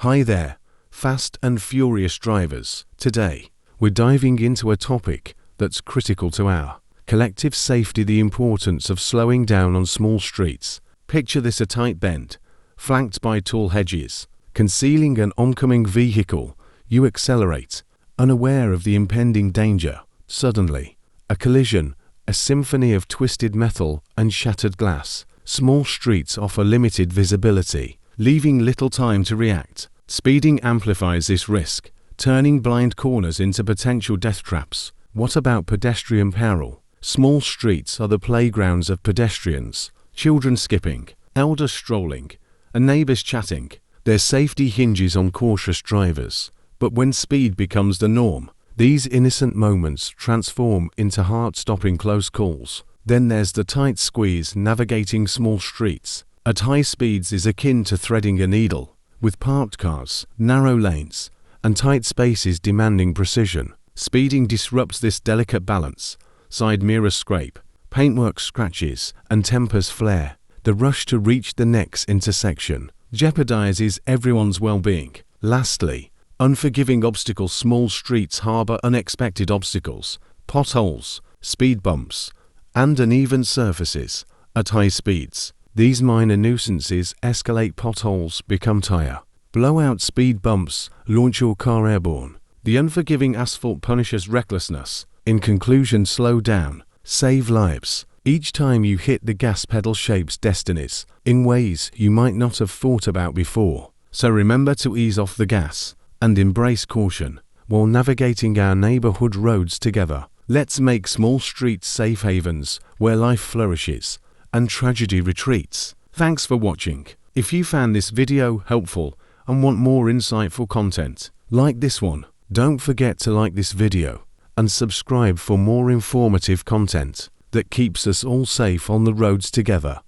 Hi there, fast and furious drivers. Today, we're diving into a topic that's critical to our collective safety: the importance of slowing down on small streets. Picture this: a tight bend, flanked by tall hedges, concealing an oncoming vehicle. You accelerate, unaware of the impending danger. Suddenly, a collision, a symphony of twisted metal and shattered glass. Small streets offer limited visibility, leaving little time to react. Speeding amplifies this risk, turning blind corners into potential death traps. What about pedestrian peril? Small streets are the playgrounds of pedestrians, children skipping, elders strolling, and neighbors chatting. Their safety hinges on cautious drivers. But when speed becomes the norm, these innocent moments transform into heart-stopping close calls. Then there's the tight squeeze. Navigating small streets at high speeds is akin to threading a needle, with parked cars, narrow lanes, and tight spaces demanding precision. Speeding disrupts this delicate balance. Side mirrors scrape, paintwork scratches, and tempers flare. The rush to reach the next intersection jeopardizes everyone's well-being. Lastly, unforgiving obstacles. Small streets harbor unexpected obstacles, potholes, speed bumps, and uneven surfaces. At high speeds, these minor nuisances escalate. Potholes become tire blowout, speed bumps launch your car airborne. The unforgiving asphalt punishes recklessness. In conclusion, slow down, save lives. Each time you hit the gas pedal shapes destinies in ways you might not have thought about before. So remember to ease off the gas and embrace caution while navigating our neighborhood roads together. Let's make small streets safe havens where life flourishes and tragedy retreats. Thanks for watching. If you found this video helpful and want more insightful content like this one, don't forget to like this video and subscribe for more informative content that keeps us all safe on the roads together.